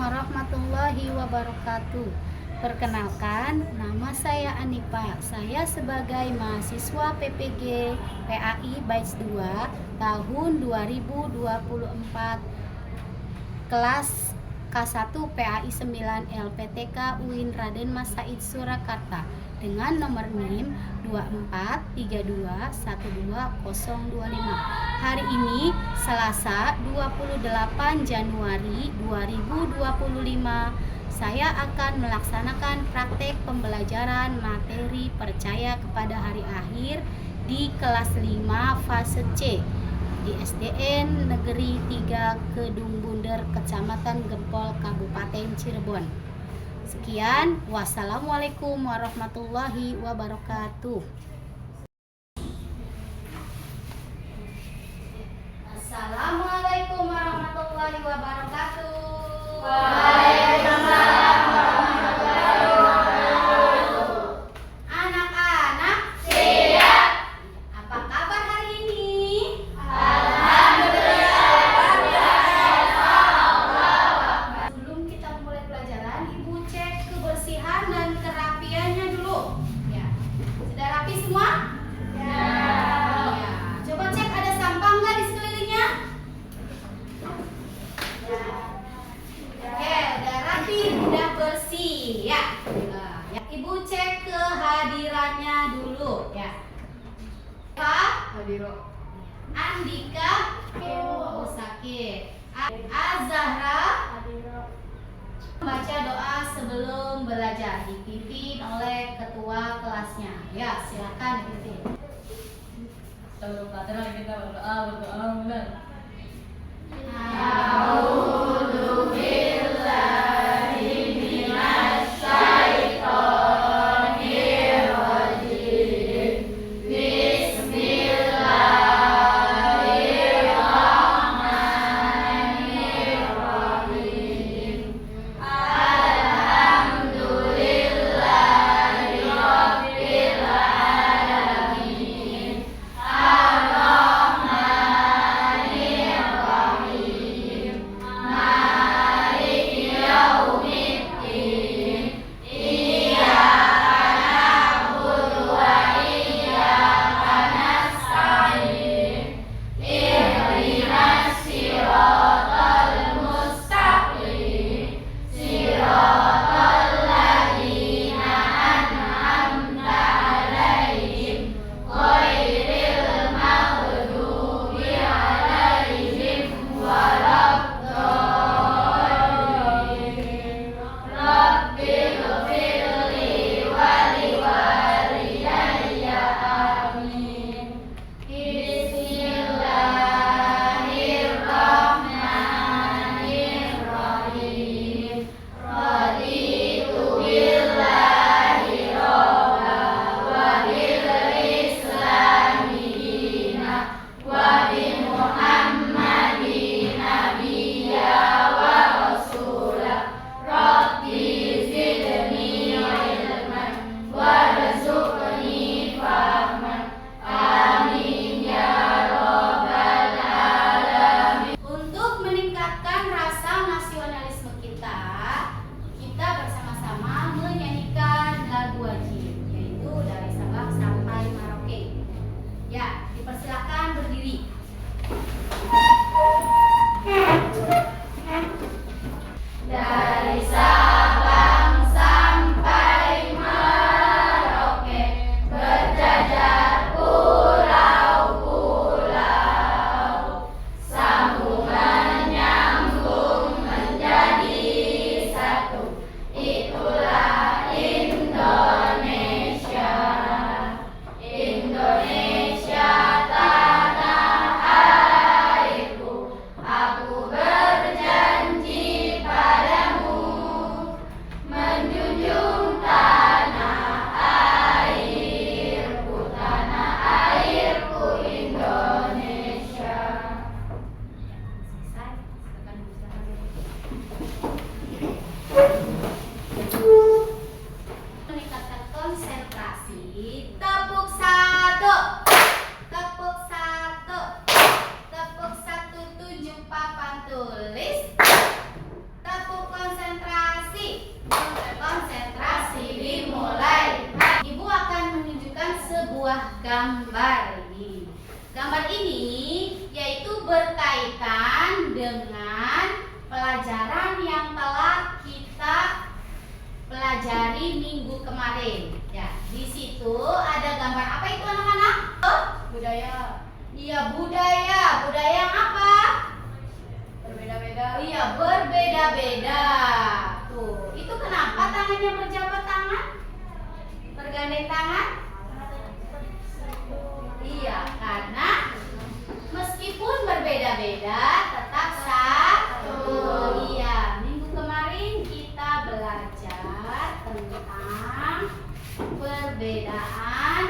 warahmatullahi wabarakatuh. Perkenalkan, nama saya Anipa. Saya sebagai mahasiswa PPG PAI Batch 2 tahun 2024 kelas K1 PAI 9 LPTK UIN Raden Mas Said Surakarta dengan nomor NIM 243212025. Hari ini Selasa 28 Januari 2025, saya akan melaksanakan praktek pembelajaran materi percaya kepada hari akhir di kelas 5 fase C di SDN Negeri 3 Kedung Bunder, Kecamatan Gempol, Kabupaten Cirebon. Sekian, wassalamualaikum warahmatullahi wabarakatuh. Assalamualaikum warahmatullahi wabarakatuh. Waalaikumsalam warahmatullahi wabarakatuh. Anak-anak, siap. apa kabar hari ini? Sebelum kita mulai pelajaran, Ibu cek kebersihan dan kerapiannya dulu. Ya. Sudah rapi semua? Ya. Coba cek ada sampah nggak di sekelilingnya? Ya. Oke, udah rapi, udah bersih ya. Ya, Ibu cek kehadirannya dulu ya. Pak Hadiro. Andika, oh sakit. Azahra, baca doa sebelum belajar, dipimpin oleh ketua kelasnya. Ya, silakan dipimpin. Sebelum pelajaran kita berdoa mulai. gambar ini. Gambar ini yaitu berkaitan dengan pelajaran yang telah kita pelajari minggu kemarin. Ya, di situ ada gambar apa itu anak-anak? Budaya. Iya, budaya. Budaya yang apa? Berbeda-beda. Iya, berbeda-beda. Tuh, itu kenapa tangannya berjabat tangan? Bergandeng tangan? Iya, karena meskipun berbeda-beda tetap satu. Iya, minggu kemarin kita belajar tentang perbedaan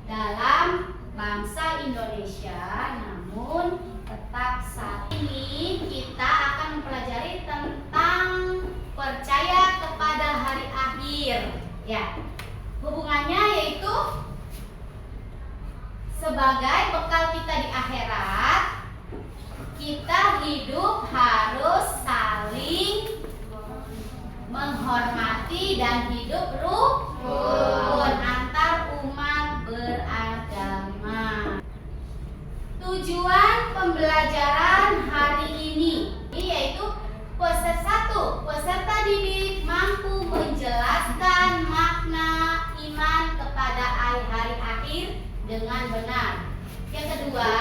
dalam bangsa Indonesia, namun tetap satu. Ini kita akan mempelajari tentang percaya kepada hari akhir. Ya, hubungannya yaitu sebagai bekal kita di akhirat, kita hidup harus saling menghormati dan hidup rukun antar umat beragama. Tujuan pembelajaran hari ini yaitu peserta didik mampu menjelaskan makna iman kepada hari akhir dengan benar. Yang kedua,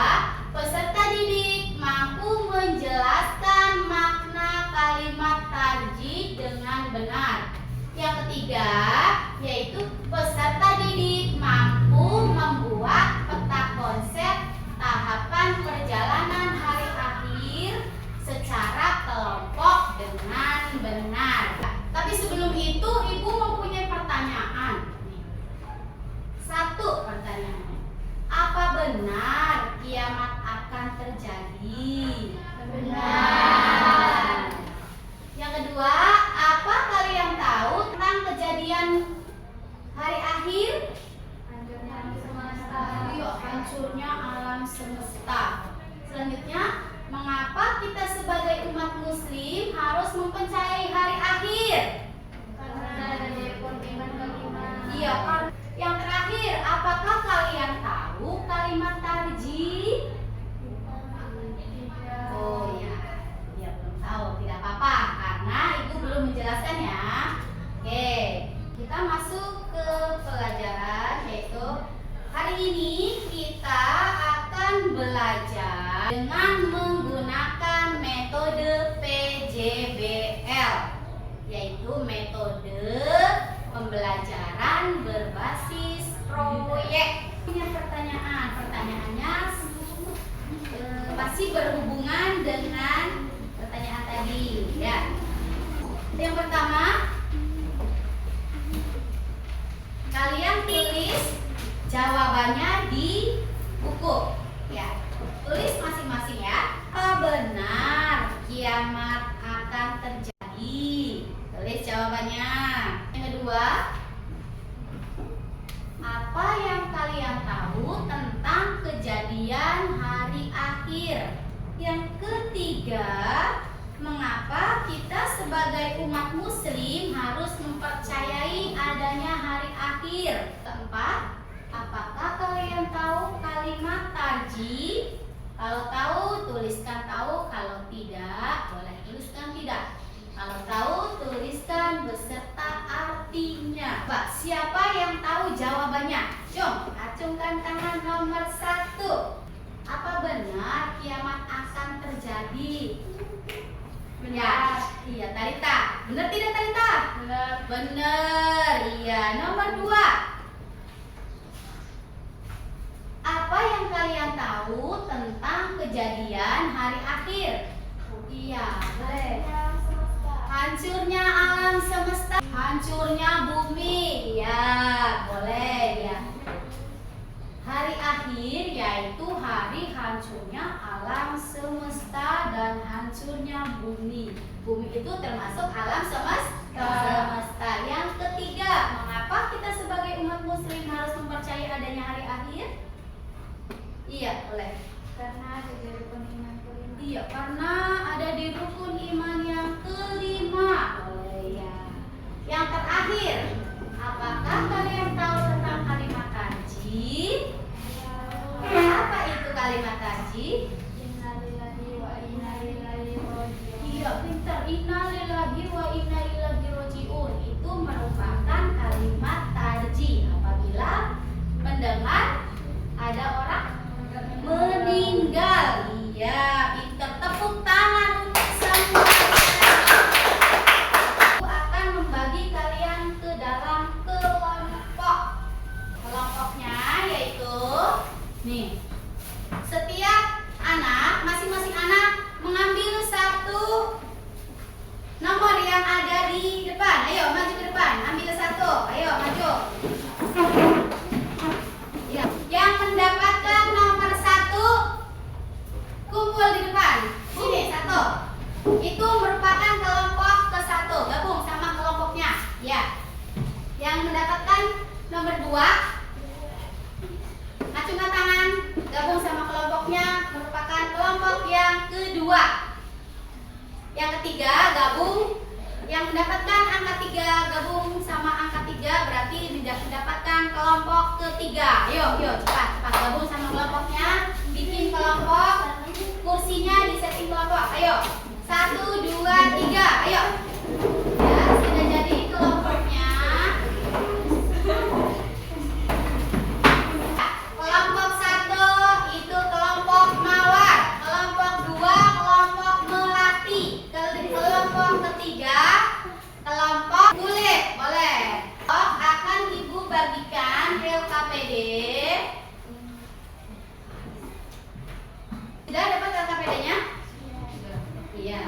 peserta didik mampu menjelaskan makna kalimat tarjih dengan benar. Yang ketiga, yaitu peserta didik mampu membuat peta konsep tahapan perjalanan hari akhir secara kelompok dengan benar. Tapi sebelum itu, Ibu mempunyai pertanyaan. Satu pertanyaan. Apa benar kiamat akan terjadi? Benar. Yang kedua, apa kalian tahu tentang kejadian hari akhir? Hancurnya alam semesta. Selanjutnya, mengapa kita sebagai umat muslim harus mempercayai hari akhir? Karena ada rukun iman kelima. Iya, kan. Yang terakhir, apakah kalian tahu kalimat tarjih? Oh ya, ya belum tahu, tidak apa-apa karena Ibu belum menjelaskan ya. Oke, kita masuk ke pelajaran yaitu hari ini kita akan belajar dengan menggunakan metode PJBL, yaitu metode pembelajaran berbasis proyek. Punya pertanyaannya masih berhubungan dengan pertanyaan tadi ya. Yang pertama, kalian tulis jawabannya di buku ya. Tulis masing-masing ya. Apa benar kiamat akan terjadi? Tulis jawabannya. Yang kedua, apa yang kalian tahu tentang kejadian hari akhir? Yang ketiga, mengapa kita sebagai umat muslim harus mempercayai adanya hari akhir? Keempat, apakah kalian tahu kalimat tarjih? Kalau tahu, tuliskan tahu. Kalau tidak, boleh tuliskan tidak. Kalau tahu, tuliskan beserta artinya. Pak, siapa yang tahu jawabannya? Jom, acungkan tangan nomor 1. Apa benar kiamat akan terjadi? Benar. Iya, Tarita. Benar tidak, Tarita? Benar. Benar. Iya, nomor 2. Apa yang kalian tahu tentang kejadian hari akhir? Iya, boleh. Hancurnya alam semesta, hancurnya bumi. Ya, boleh ya. Hari akhir yaitu hari hancurnya alam semesta dan hancurnya bumi. Bumi itu termasuk alam semesta. Yang ketiga, mengapa kita sebagai umat muslim harus mempercayai adanya hari akhir? Iya, boleh. Karena ada di rukun iman kelima. Iya, karena ada di rukun iman yang kelima. Boleh ya. Yang terakhir, apakah kalian tahu tentang kalimat tarjih? Haji? Innalillahi wa inna ilaihi raji'un. Iya, pintar. Innalillahi wa inna ilaihi raji'un itu merupakan kalimat tarji apabila mendengar ada orang meninggal. Iya, pintar. Tepuk tangan untuk semua. Aku akan membagi kalian ke dalam kelompok. Kelompoknya yaitu nih. Setiap anak, masing-masing anak mengambil satu nomor yang ada di depan. Ayo maju ke depan, ambil satu. Ayo maju. Ya. Yang mendapatkan nomor satu kumpul di depan. Sini satu. Itu merupakan kelompok ke satu. Gabung sama kelompoknya. Ya. Yang mendapatkan nomor dua, acungkan tangan. Gabung sama kelompoknya, merupakan kelompok yang kedua. Yang ketiga gabung. Yang mendapatkan angka 3 gabung sama angka 3 berarti mendapatkan kelompok ketiga. Yuk cepat gabung sama kelompoknya. Bikin kelompok. Kursinya di setting kelompok. Ayo 1, 2, 3. Ayo. Ya, sudah jadi kelompoknya. Kelompok 1 itu kelompok mawar. Kelompok 2 kelompok melati. Kelompok ketiga kelompok kulit. Boleh. Akan ibu bagikan LKPD. Sudah dapat LKPD-nya? Iya.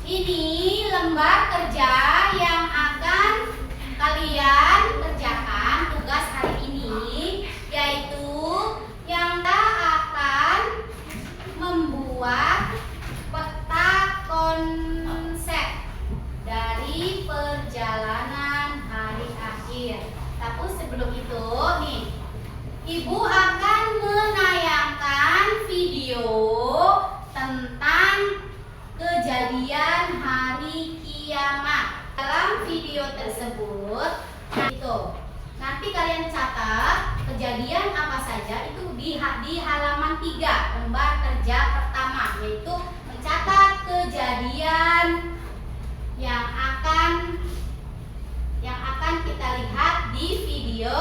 Ini lembar kerja yang akan kalian kerjakan tugas hari ini, yaitu yang kita akan membuat peta konsep dari perjalanan hari akhir. Tapi sebelum itu nih, ibu akan menayangkan video tentang kejadian hari kiamat. Dalam video tersebut itu nanti kalian catat kejadian apa saja itu di halaman 3 lembar kerja pertama, yaitu mencatat kejadian yang akan kita lihat di video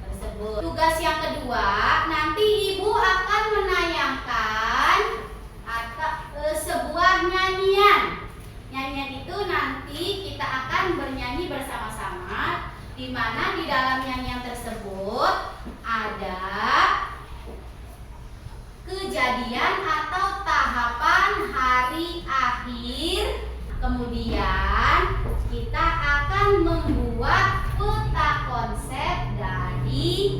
tersebut. Tugas yang kedua, nanti ibu akan menayangkan sebuah nyanyian. Nyanyian itu nanti kita akan bernyanyi bersama-sama, di mana di dalam nyanyian tersebut ada kejadian atau tahapan hari akhir. Kemudian kita akan membuat peta konsep dari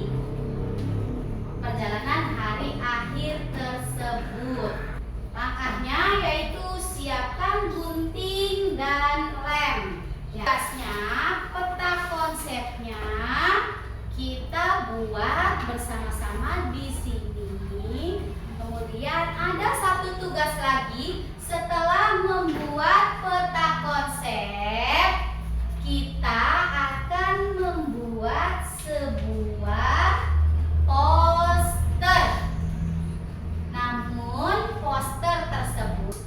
perjalanan hari akhir tersebut. Langkahnya yaitu siapkan gunting dan lem. Tugasnya, peta konsepnya kita buat bersama-sama di sini. Kemudian ada satu tugas lagi. Setelah membuat peta konsep, kita akan membuat sebuah poster. Namun poster tersebut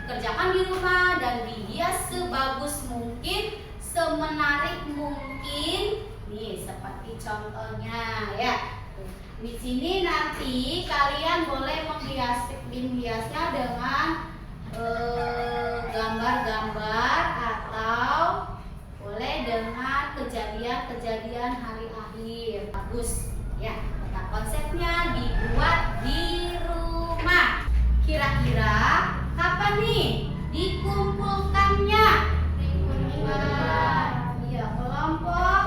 kerjakan di rumah dan dihias sebagus mungkin, semenarik mungkin. Nih seperti contohnya ya. Di sini nanti kalian boleh menghiasnya dengan gambar-gambar atau boleh dengan kejadian-kejadian hari akhir. Bagus ya. Nah, konsepnya dibuat di rumah. Kira-kira kapan nih dikumpulkannya? Iya, kelompok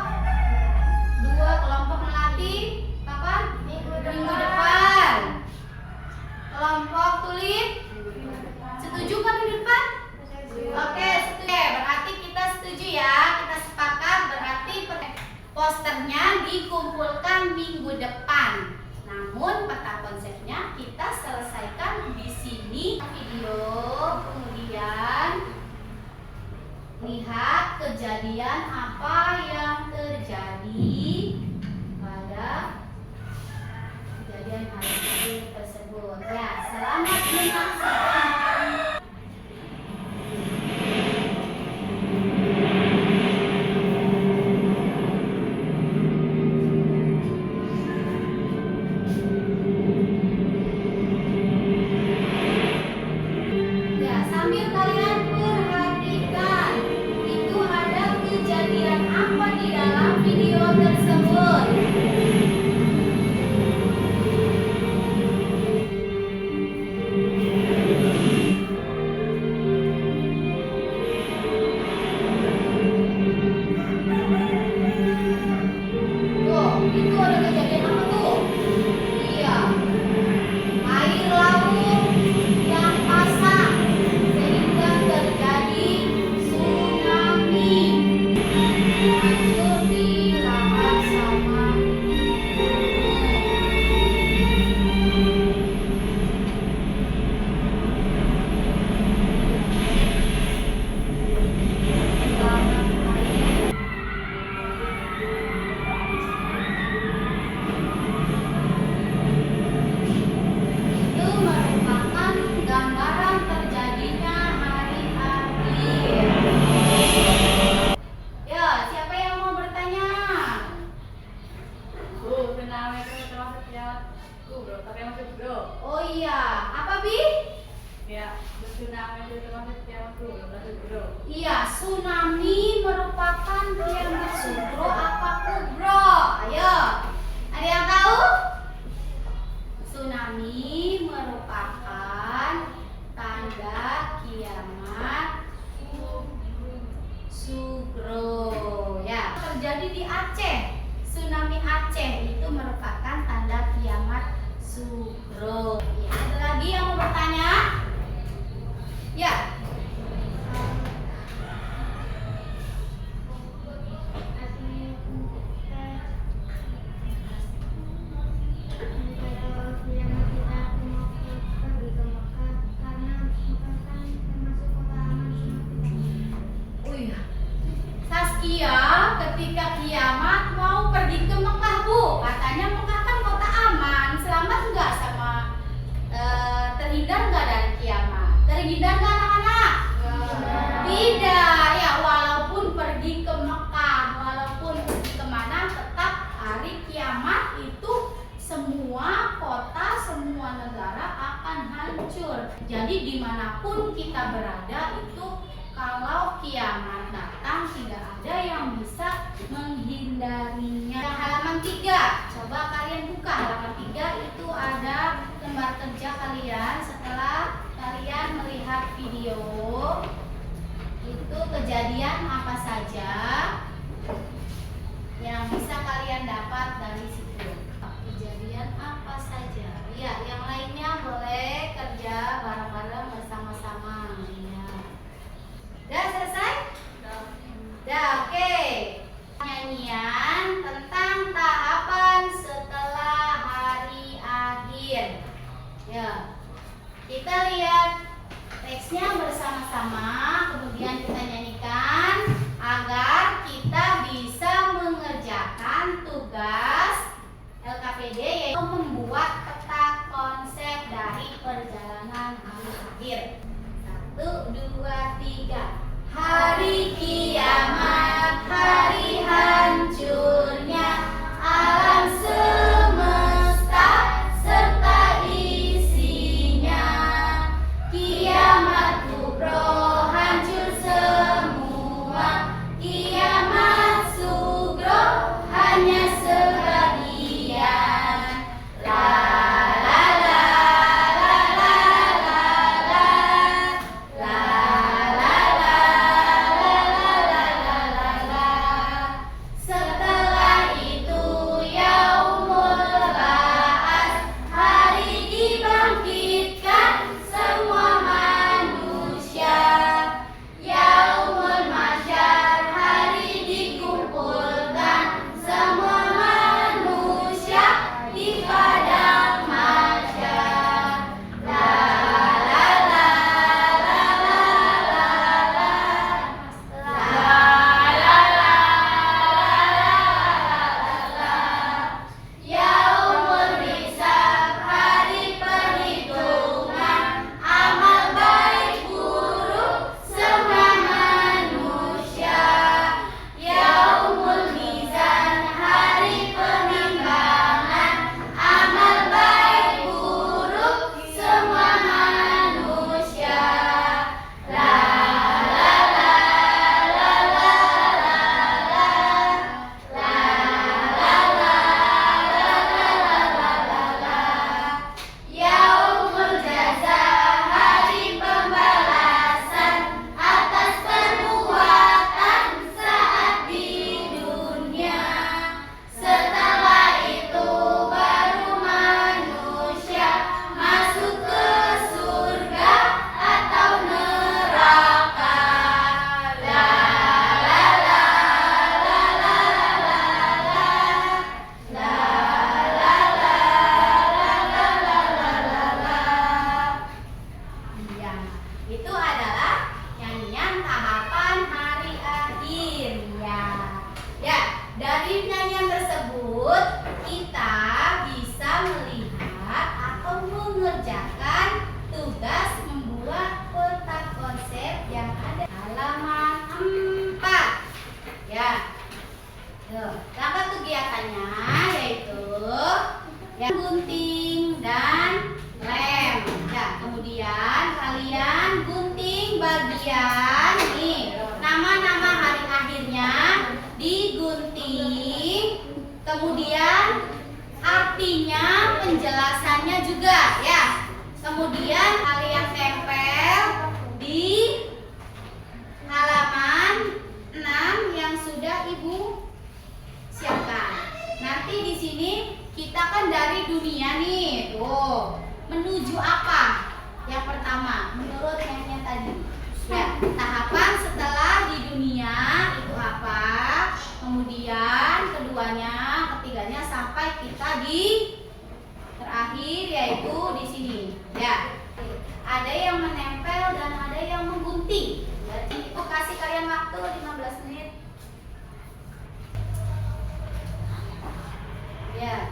2 kelompok melati kapan? Minggu depan. Kelompok kulit setuju kan minggu depan? Oke, setuju. Berarti kita setuju ya. Kita sepakat berarti posternya dikumpulkan minggu depan. Namun peta konsepnya kita selesaikan di sini video. Kemudian lihat kejadian apa yang terjadi pada Itu ada kejadian apa tuh? Iya. Air laut yang pasang sehingga terjadi tsunami. Hancur di lahar sama itu merupakan gambaran terjadinya hari akhir. Ya, siapa yang mau bertanya? Tsunami itu termasuk kiamatku bro, tapi masuk bro. Oh iya, apa Bi? Ya, tsunami itu termasuk kiamatku belum masuk bro. Iya, tsunami merupakan kiamat sugro apa kubro? Ayo, ada yang tahu? Tsunami merupakan tanda kiamat sugro. Ya, terjadi di Aceh. Tsunami Aceh itu merupakan tanda kiamat sugro. Ya, ada lagi yang mau bertanya? Ya. Oh iya. Saskia ketika kiamat mau pergi ke Mekah Bu, katanya Mekah kan kota aman, selamat nggak sama terhindar nggak dari kiamat? Terhindar nggak anak-anak? Tidak, ya walaupun pergi ke Mekah, walaupun pergi kemana, tetap hari kiamat itu semua kota, semua negara akan hancur. Jadi dimanapun kita berada itu kalau kiamat datang tidak ada yang bisa menghindarinya. Halaman 3, coba kalian buka halaman 3 itu ada lembar kerja kalian. Setelah kalian melihat video itu kejadian apa saja yang bisa kalian dapat dari situ. Kejadian apa saja? Ya, yang lainnya boleh kerja bareng-bareng bersama-sama. Ya. Udah selesai? Udah, oke. Nyanyian tentang tahapan setelah hari akhir. Ya. Kita lihat teksnya bersama-sama, kemudian kita nyanyikan agar kita bisa mengerjakan tugas Ya, gunting dan lem. Ya, kemudian kalian gunting bagian nih nama-nama hari akhirnya digunting. Kemudian artinya, penjelasannya juga ya. Kemudian kalian tempel di halaman 6 yang sudah Ibu siapkan. Nanti di sini kita kan dari dunia nih, tuh menuju apa? Yang pertama, menurut Nenek tadi, ya tahapan setelah di dunia itu apa? Kemudian keduanya, ketiganya sampai kita di terakhir yaitu di sini. Ya, ada yang menempel dan ada yang menggunting. Berarti itu kasih kalian waktu 15 menit. Ya.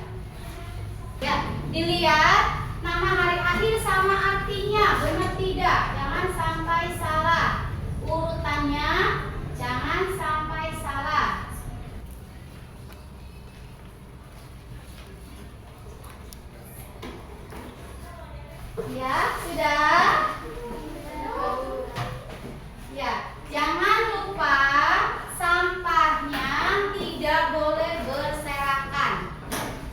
Ya, dilihat nama hari akhir sama artinya, benar tidak? Jangan sampai salah. Urutannya jangan sampai salah. Ya, sudah? Ya, jangan lupa sampahnya tidak boleh berserakan.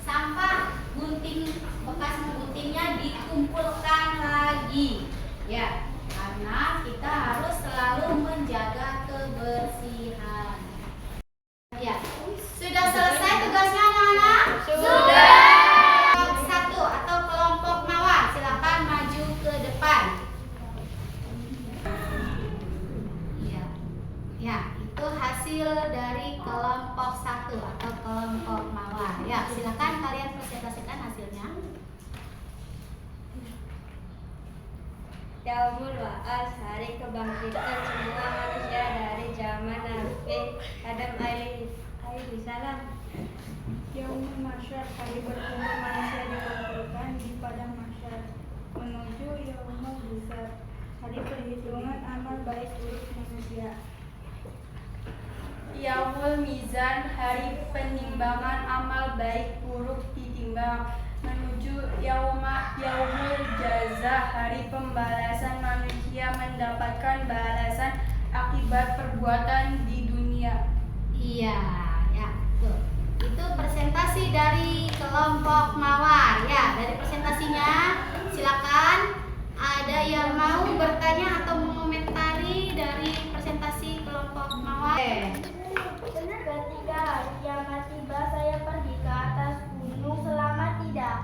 Sampah gunting bekas mengguntingnya dikumpulkan lagi. Ya, karena kita harus selalu menjaga kebersihan. Ya, sudah selesai tugasnya anak-anak? Sudah. Satu atau kelompok mawar, silakan maju ke depan. Ya, ya itu hasil dari kelompok 1 atau kelompok mawar. Ya, silakan kalian presentasikan hasilnya. Yaumul Ba'ats, hari kebangkitan semua manusia dari zaman Nabi Adam alaihi salam. Yaumul Mahsyar, hari berkumpul manusia dikumpulkan di padang mahsyar. Menuju Yaumul Hisab, hari perhitungan amal baik buruk manusia. Yaumul Mizan, hari penimbangan amal baik buruk ditimbang. Menuju Yaumul Jaza, hari pembalasan manusia mendapatkan balasan akibat perbuatan di dunia. Iya, ya, tuh. Itu presentasi dari kelompok mawar. Ya, dari presentasinya silakan ada yang mau bertanya atau mengomentari dari presentasi kelompok mawar. Ketika hari kiamat tiba, saya pergi ke atas gunung, selamat tidak?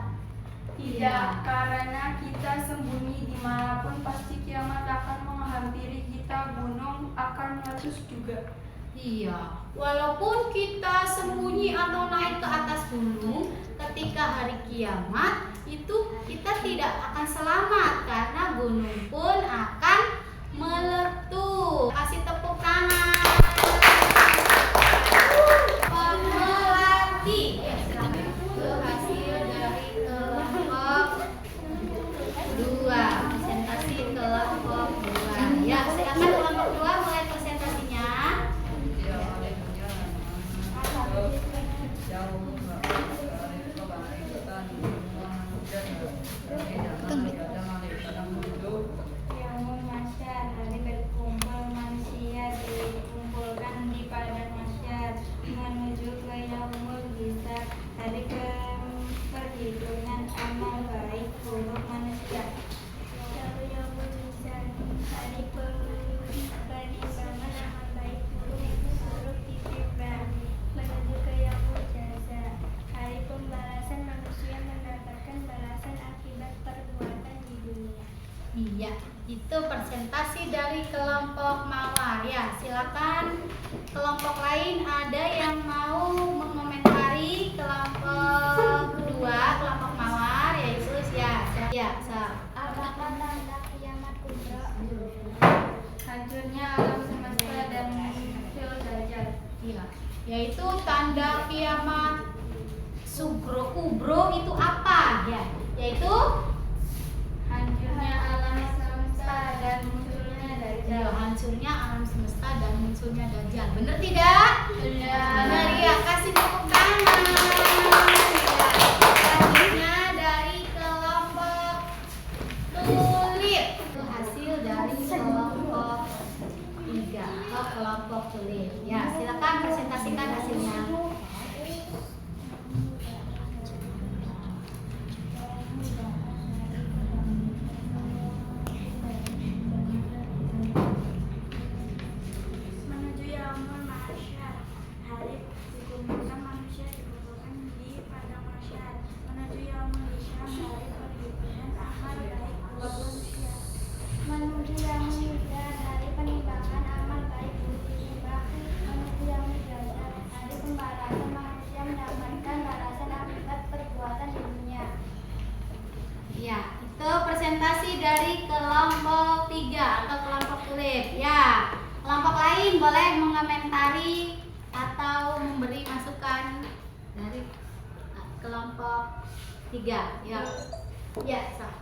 Tidak, karena kita sembunyi dimanapun pasti kiamat akan menghampiri kita, gunung akan meletus juga. Iya, walaupun kita sembunyi atau naik ke atas gunung, ketika hari kiamat itu kita tidak akan selamat karena gunung pun akan meletus. Kasih tepuk tangan. Pemelatih. Itu hasil dari kelompok 2. Presentasi kelompok 2. Ya, silakan kelompok 2 mulai presentasinya. Yaumul Mahsyar, hari berkumpul manusia dikumpulkan di padang mahsyar. Menuju ke Yaumul Hisab, hari perhitungan amal baik buruk manusia. Yaumul Mizan, hari penimbangan amal baik buruk ditimbang. Menuju ke Yaumul Jaza, hari pembalasan manusia mendapatkan balasan akibat perbuatan di dunia. Iya, itu presentasi dari kelompok mawar. Ya, silakan kelompok lain ada yang mau mengomentari kelompok kedua, kelompok mawar, yaitu Apakah tanda kiamat kubra? Hancurnya alam semesta dan muncul dajjal. Iya, yaitu tanda kiamat kubro itu apa? Ya, yaitu Hancurnya alam semesta dan munculnya dajjal. hancurnya alam semesta dan munculnya dajjal. Benar tidak? Benar. Benar ya, kasih tepuk tangan. Ya. Selanjutnya hari perhitungan amal baik buat manusia. Menuju yang mengejar hari penimbangan amal baik buruk ditimbang. Menuju yang menjajar hari pembalasan manusia mendapatkan balasan akibat perbuatan di dunia. Ya, itu presentasi dari kelompok 3 atau kelompok tulip. Ya, kelompok lain boleh mengomentari atau memberi masukan dari kelompok 3. Ya, ya, sah.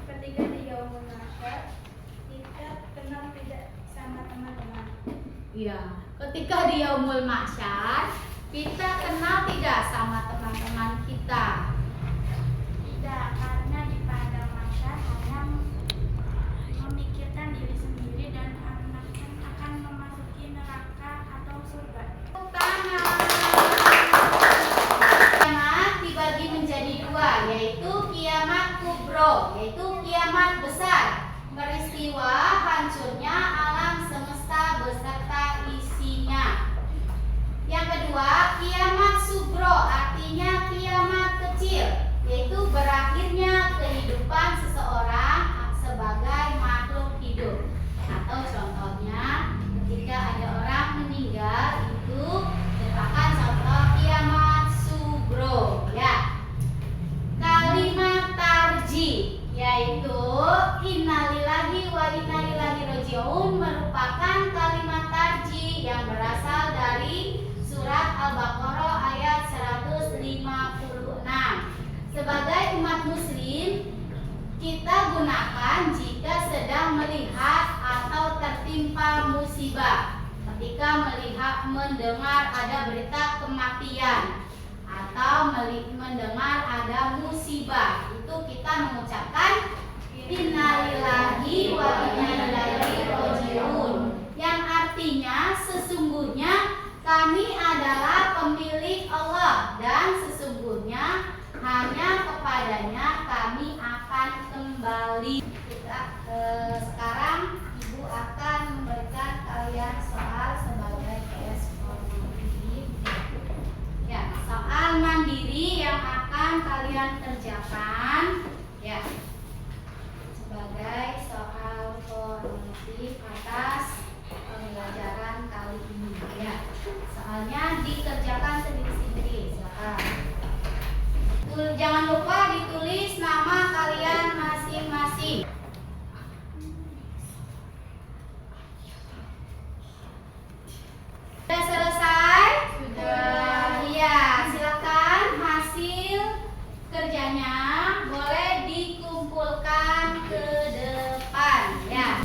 Ketika di yaumul mahsyar, kita kenal tidak sama teman-teman. Ya, ketika di yaumul mahsyar, kita kenal tidak sama teman-teman kita. Tidak, karena di padang mahsyar hanya memikirkan diri sendiri dan akan memasuki neraka atau surga. Kiamat dibagi menjadi 2, yaitu kiamat kubro, yaitu kiamat besar, peristiwa hancurnya alam semesta beserta isinya. Yang kedua, kiamat sugro, artinya kiamat kecil, yaitu berakhirnya kehidupan seseorang sebagai makhluk hidup. Atau contohnya, ketika ada orang meninggal, itu merupakan contoh kiamat sugro. Ya, kalimat tarji, yaitu innalillahi wa inna ilaihi raji'un, merupakan kalimat tarji yang berasal dari surat Al-Baqarah ayat 156. Sebagai umat muslim, kita gunakan jika sedang melihat atau tertimpa musibah, ketika mendengar ada berita kematian atau mendengar ada musibah, itu kita mengucapkan innalillahi wa inna ilaihi raji'un, yang artinya sesungguhnya kami adalah pemilik Allah dan sesungguhnya hanya kepadanya kami akan kembali. Sekarang Ibu akan memberikan kalian soal sebagai tes formatif. Ya, soal mandiri yang akan kalian kerjakan. Ya, sebagai soal formatif atas pembelajaran kali ini. Ya, soalnya dikerjakan sendiri-sendiri. Silakan. Jangan lupa ditulis nama kalian masing-masing. Sudah selesai? Sudah. Iya, silakan hasil kerjanya boleh dikumpulkan ke depan. Ya.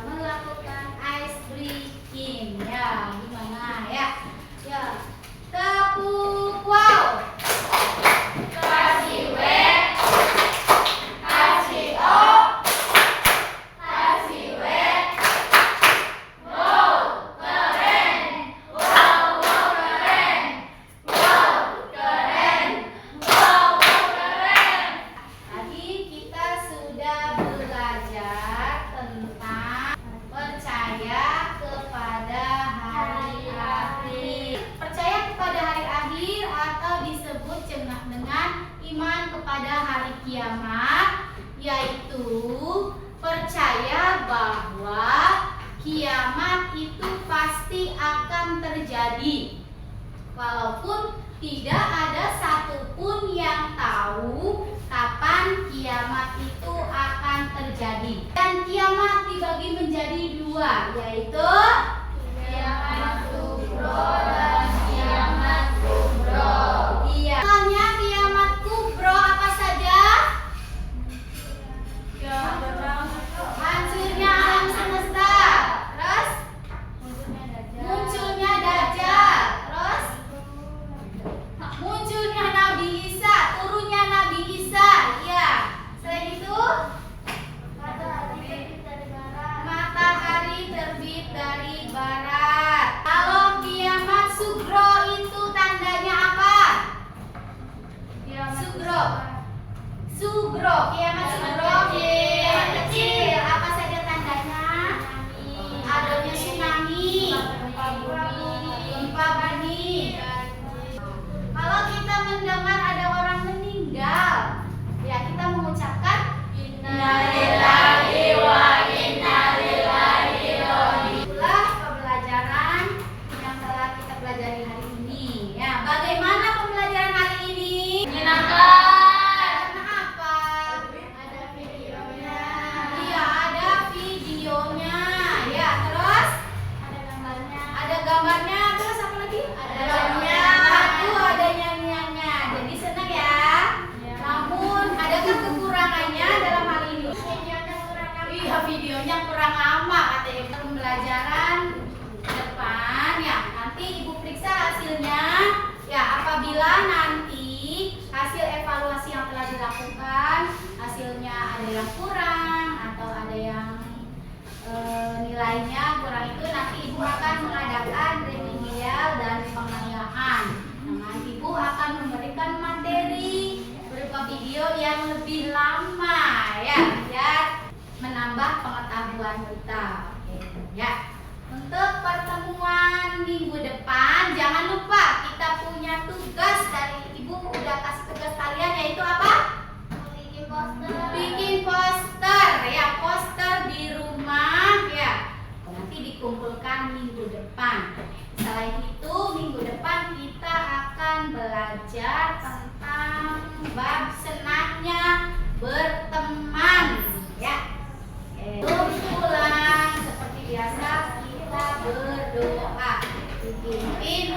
Melakukan ice breaking. Ya, gimana ya? Ya. Tepuk wow. Kasih W. Kasih O. Kasih W. Wow, keren. Wow, wow, keren. Wow, keren. Wow, wow, keren. Tadi kita sudah belajar tentang percaya kepada hari akhir. Percaya kepada hari akhir atau disebut dengan iman kepada hari kiamat, yaitu percaya bahwa kiamat itu pasti akan terjadi, walaupun tidak ada satupun yang tahu kapan kiamat itu akan terjadi. Dan kiamat dibagi menjadi 2, yaitu kiamat kubro dan kiamat kubro. Iya. Soalnya kiamat kubro apa saja? Hancurnya alam semesta. Terus munculnya Dajjal. Terus munculnya Nabi Isa, turunnya Nabi Isa. Ya. Selain itu matahari terbit dari apabila nanti hasil evaluasi yang telah dilakukan hasilnya ada yang kurang atau ada yang nilainya kurang, itu nanti ibu akan mengadakan remedial dan pengayaan. Nanti ibu akan memberikan materi berupa video yang lebih lama ya, biar menambah pengetahuan kita. Oke, ya. Untuk pertemuan minggu depan jangan lupa kita punya tugas dari ibu, udah kasih tugas kalian, yaitu apa? Bikin poster. Bikin poster ya, poster di rumah ya. Nanti dikumpulkan minggu depan. Selain itu minggu depan kita akan belajar tentang bab senangnya berteman ya. Sebelum pulang seperti biasa kita berdoa. Dipimpin